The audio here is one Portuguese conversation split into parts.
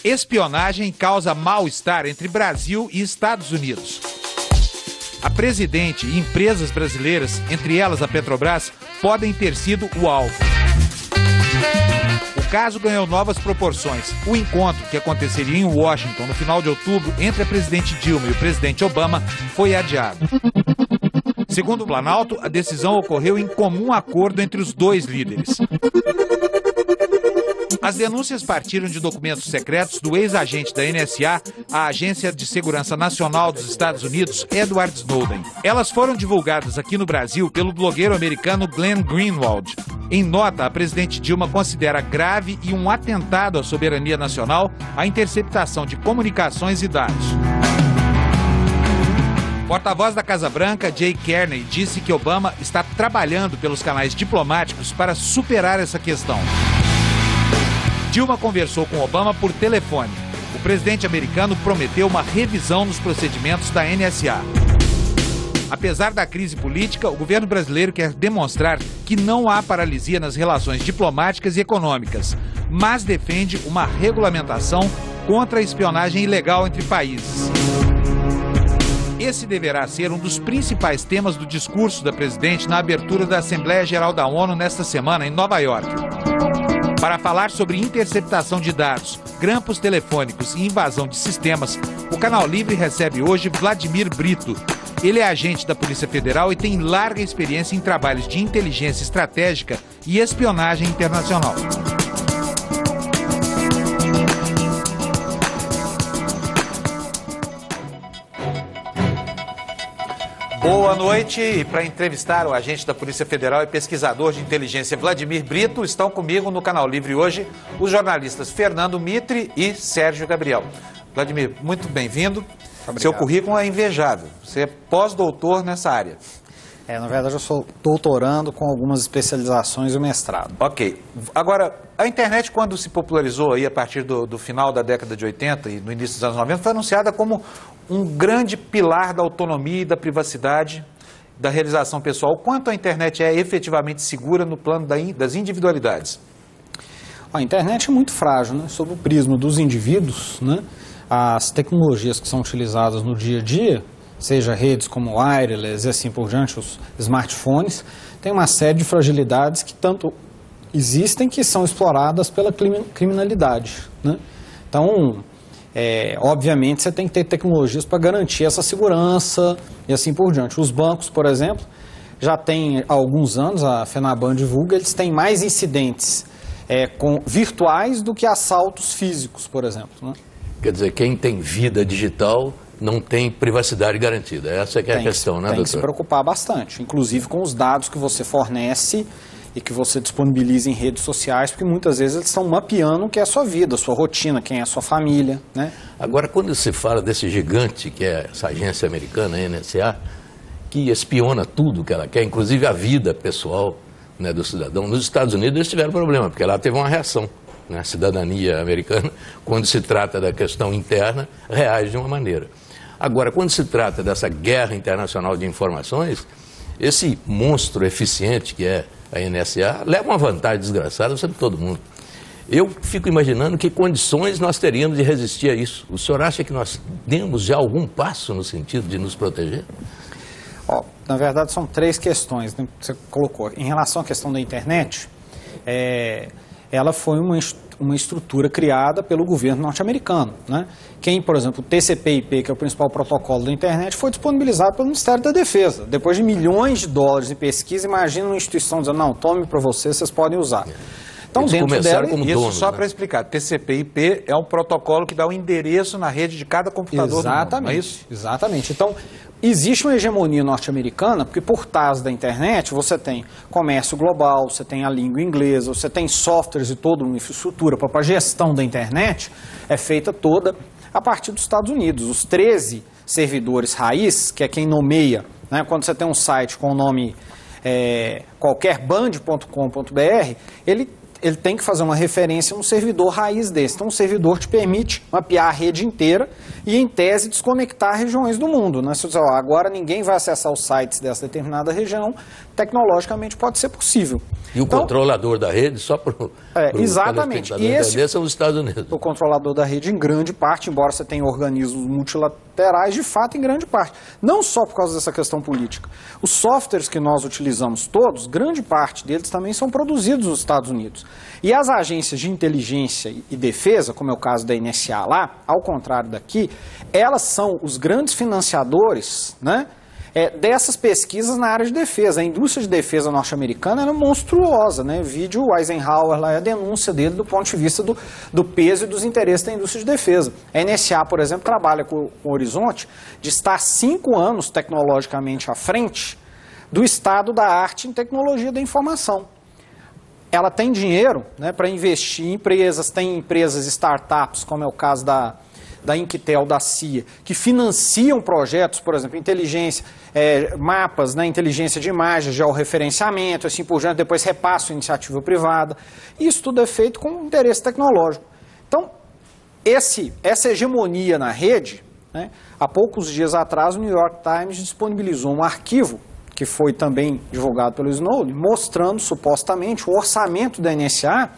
Espionagem causa mal-estar entre Brasil e Estados Unidos. A presidente e empresas brasileiras, entre elas a Petrobras, podem ter sido o alvo. O caso ganhou novas proporções. O encontro, que aconteceria em Washington no final de outubro entre a presidente Dilma e o presidente Obama, foi adiado. Segundo o Planalto, a decisão ocorreu em comum acordo entre os dois líderes. As denúncias partiram de documentos secretos do ex-agente da NSA, a Agência de Segurança Nacional dos Estados Unidos, Edward Snowden. Elas foram divulgadas aqui no Brasil pelo blogueiro americano Glenn Greenwald. Em nota, a presidente Dilma considera grave e um atentado à soberania nacional a interceptação de comunicações e dados. Porta-voz da Casa Branca, Jay Carney, disse que Obama está trabalhando pelos canais diplomáticos para superar essa questão. Dilma conversou com Obama por telefone. O presidente americano prometeu uma revisão nos procedimentos da NSA. Apesar da crise política, o governo brasileiro quer demonstrar que não há paralisia nas relações diplomáticas e econômicas, mas defende uma regulamentação contra a espionagem ilegal entre países. Esse deverá ser um dos principais temas do discurso da presidente na abertura da Assembleia Geral da ONU nesta semana em Nova York. Para falar sobre interceptação de dados, grampos telefônicos e invasão de sistemas, o Canal Livre recebe hoje Vladimir Brito. Ele é agente da Polícia Federal e tem larga experiência em trabalhos de inteligência estratégica e espionagem internacional. Boa noite, e para entrevistar o agente da Polícia Federal e pesquisador de inteligência Vladimir Brito, estão comigo no Canal Livre hoje os jornalistas Fernando Mitre e Sérgio Gabriel. Vladimir, muito bem-vindo. Seu currículo é invejável, você é pós-doutor nessa área. Na verdade eu sou doutorando com algumas especializações e mestrado. Ok. Agora, a internet, quando se popularizou aí a partir do final da década de 80 e no início dos anos 90, foi anunciada como um grande pilar da autonomia e da privacidade, da realização pessoal. O quanto a internet é efetivamente segura no plano das individualidades? A internet é muito frágil, né? Sob o prisma dos indivíduos, né? As tecnologias que são utilizadas no dia a dia, seja redes como wireless e assim por diante, os smartphones, tem uma série de fragilidades que tanto existem que são exploradas pela criminalidade, né? Então, obviamente, você tem que ter tecnologias para garantir essa segurança e assim por diante. Os bancos, por exemplo, já tem há alguns anos, a Fenaban divulga, eles têm mais incidentes virtuais do que assaltos físicos, por exemplo, né? Quer dizer, quem tem vida digital não tem privacidade garantida. Essa que é a questão, né, doutor? Tem que se preocupar bastante, inclusive com os dados que você fornece e que você disponibiliza em redes sociais, porque muitas vezes eles estão mapeando o que é a sua vida, a sua rotina, quem é a sua família, né? Agora, quando se fala desse gigante, que é essa agência americana, a NSA, que espiona tudo que ela quer, inclusive a vida pessoal, né, do cidadão, nos Estados Unidos eles tiveram problema, porque lá teve uma reação. A cidadania americana, quando se trata da questão interna, reage de uma maneira. Agora, quando se trata dessa guerra internacional de informações, esse monstro eficiente que é a NSA leva uma vantagem desgraçada sobre todo mundo. Eu fico imaginando que condições nós teríamos de resistir a isso. O senhor acha que nós demos já algum passo no sentido de nos proteger? Na verdade, são três questões, né, que você colocou. Em relação à questão da internet, ela foi uma estrutura criada pelo governo norte-americano, né? Por exemplo, o TCP/IP, que é o principal protocolo da internet, foi disponibilizado pelo Ministério da Defesa. Depois de milhões de dólares em pesquisa, imagina uma instituição dizendo, não, tome para vocês podem usar. Então, eles dentro dela, como isso dono, só né? para explicar, TCP/IP é um protocolo que dá o endereço na rede de cada computador do mundo, não é isso? Exatamente. Então, existe uma hegemonia norte-americana, porque por trás da internet você tem comércio global, você tem a língua inglesa, você tem softwares e toda uma infraestrutura para a gestão da internet, é feita toda a partir dos Estados Unidos. Os 13 servidores raiz, que é quem nomeia, né, quando você tem um site com o nome qualquerband.com.br, ele tem que fazer uma referência no servidor raiz desse. Então, o servidor te permite mapear a rede inteira e, em tese, desconectar regiões do mundo, né? Se você dizer, agora ninguém vai acessar os sites dessa determinada região, tecnologicamente pode ser possível. E o controlador da rede, só para o exatamente. E esse, são os Estados Unidos. O controlador da rede, em grande parte, embora você tenha organismos multilaterais, de fato, em grande parte. Não só por causa dessa questão política. Os softwares que nós utilizamos todos, grande parte deles também são produzidos nos Estados Unidos. E as agências de inteligência e defesa, como é o caso da NSA lá, ao contrário daqui, elas são os grandes financiadores, né, dessas pesquisas na área de defesa. A indústria de defesa norte-americana é monstruosa, né? Vídeo Eisenhower lá é a denúncia dele do ponto de vista do peso e dos interesses da indústria de defesa. A NSA, por exemplo, trabalha com o horizonte de estar 5 anos tecnologicamente à frente do estado da arte em tecnologia da informação. Ela tem dinheiro, né, para investir em empresas, tem empresas startups, como é o caso da Inquitel, da CIA, que financiam projetos, por exemplo, inteligência, mapas, né, inteligência de imagens, georreferenciamento, assim por diante, depois repasso iniciativa privada. Isso tudo é feito com interesse tecnológico. Então, essa hegemonia na rede, né, há poucos dias atrás, o New York Times disponibilizou um arquivo, que foi também divulgado pelo Snowden, mostrando supostamente o orçamento da NSA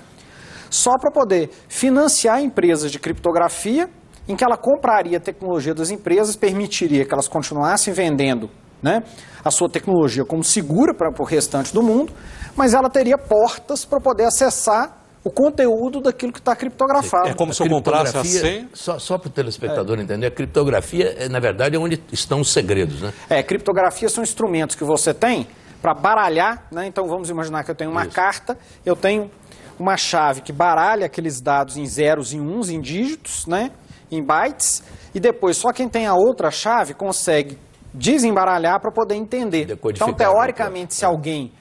só para poder financiar empresas de criptografia, em que ela compraria a tecnologia das empresas, permitiria que elas continuassem vendendo, né, a sua tecnologia como segura para o restante do mundo, mas ela teria portas para poder acessar o conteúdo daquilo que está criptografado. É como se eu comprasse a senha. Só para o telespectador entender, a criptografia, na verdade, é onde estão os segredos, né? Criptografia são instrumentos que você tem para baralhar, né? Então vamos imaginar que eu tenho uma carta, eu tenho uma chave que baralha aqueles dados em zeros e uns, em dígitos, né, em bytes, e depois só quem tem a outra chave consegue desembaralhar para poder entender. Então, teoricamente, se alguém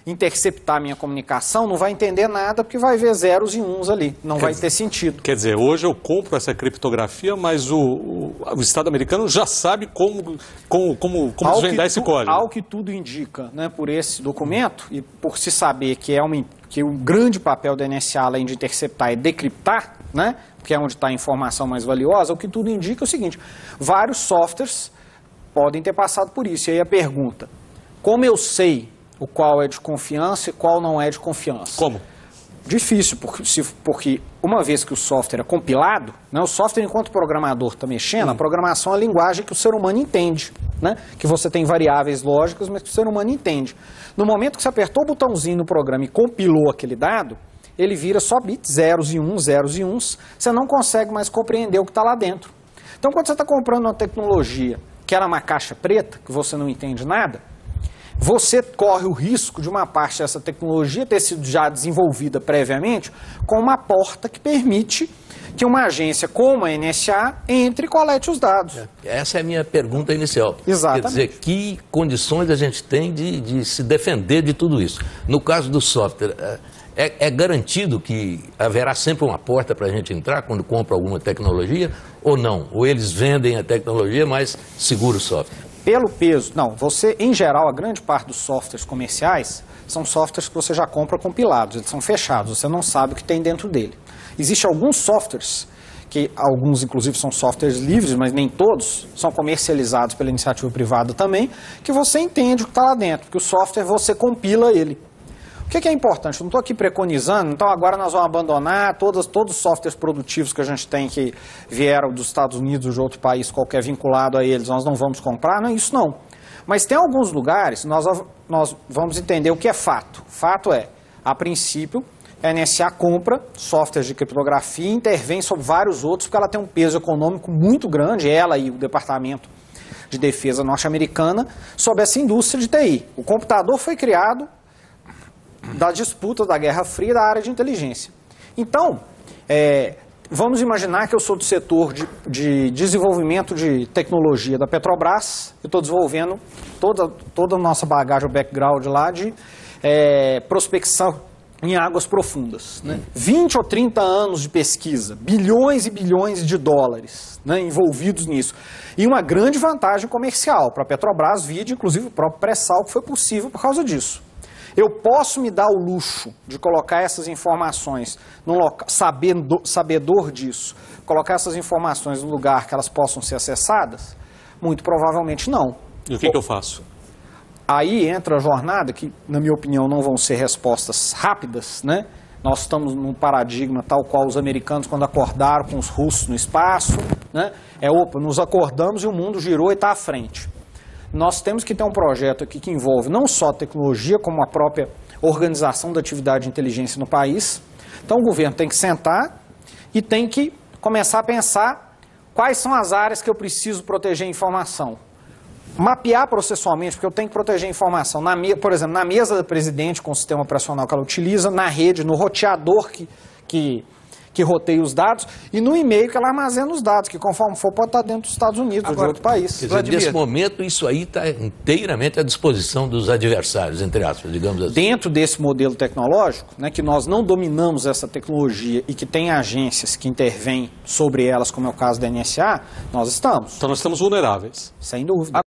interceptar a minha comunicação, não vai entender nada, porque vai ver zeros e uns ali, não vai ter sentido. Quer dizer, hoje eu compro essa criptografia, mas o Estado americano já sabe como desvendar esse código. Ao que tudo indica, né, por esse documento, e por se saber que o grande papel da NSA, além de interceptar, é decriptar, né, que é onde está a informação mais valiosa, o que tudo indica é o seguinte: vários softwares podem ter passado por isso. E aí a pergunta: como eu sei o qual é de confiança e qual não é de confiança? Como? Difícil, porque uma vez que o software é compilado, né, o software, enquanto o programador está mexendo, a programação é a linguagem que o ser humano entende, né, que você tem variáveis lógicas, mas que o ser humano entende. No momento que você apertou o botãozinho no programa e compilou aquele dado, ele vira só bits, zeros e uns, você não consegue mais compreender o que está lá dentro. Então, quando você está comprando uma tecnologia que era uma caixa preta, que você não entende nada, você corre o risco de uma parte dessa tecnologia ter sido já desenvolvida previamente com uma porta que permite que uma agência como a NSA entre e colete os dados. Essa é a minha pergunta inicial. Exatamente. Quer dizer, que condições a gente tem de se defender de tudo isso? No caso do software, é garantido que haverá sempre uma porta para a gente entrar quando compra alguma tecnologia ou não? Ou eles vendem a tecnologia, mas segura o software? Pelo peso, não, você, em geral, a grande parte dos softwares comerciais são softwares que você já compra compilados, eles são fechados, você não sabe o que tem dentro dele. Existem alguns softwares, que alguns inclusive são softwares livres, mas nem todos, são comercializados pela iniciativa privada também, que você entende o que está lá dentro, porque o software você compila ele. O que é importante? Eu não estou aqui preconizando, então agora nós vamos abandonar todos os softwares produtivos que a gente tem que vieram dos Estados Unidos ou de outro país qualquer vinculado a eles, nós não vamos comprar, não é isso não. Mas tem alguns lugares, nós vamos entender o que é fato. Fato é, a princípio, a NSA compra softwares de criptografia e intervém sobre vários outros, porque ela tem um peso econômico muito grande, ela e o Departamento de Defesa norte-americana, sobre essa indústria de TI. O computador foi criado da disputa da Guerra Fria e da área de inteligência. Então, vamos imaginar que eu sou do setor de desenvolvimento de tecnologia da Petrobras, eu estou desenvolvendo toda a nossa bagagem, o background lá de prospecção em águas profundas. Né? 20 ou 30 anos de pesquisa, bilhões e bilhões de dólares, né, envolvidos nisso. E uma grande vantagem comercial para a Petrobras, vide inclusive o próprio pré-sal, que foi possível por causa disso. Eu posso me dar o luxo de colocar essas informações num local, sabedor disso, colocar essas informações no lugar que elas possam ser acessadas? Muito provavelmente não. E o que eu faço? Aí entra a jornada, que na minha opinião não vão ser respostas rápidas, né? Nós estamos num paradigma tal qual os americanos quando acordaram com os russos no espaço, né? Nos acordamos e o mundo girou e está à frente. Nós temos que ter um projeto aqui que envolve não só a tecnologia, como a própria organização da atividade de inteligência no país. Então o governo tem que sentar e tem que começar a pensar quais são as áreas que eu preciso proteger a informação. Mapear processualmente, porque eu tenho que proteger a informação, por exemplo, na mesa da presidente, com o sistema operacional que ela utiliza, na rede, no roteador que roteia os dados, e no e-mail que ela armazena os dados, que conforme for pode estar dentro dos Estados Unidos ou de outro país. Quer dizer, nesse momento, isso aí está inteiramente à disposição dos adversários, entre aspas, digamos assim. Dentro desse modelo tecnológico, né, que nós não dominamos essa tecnologia e que tem agências que intervêm sobre elas, como é o caso da NSA, nós estamos. Então nós estamos vulneráveis. Sem dúvida.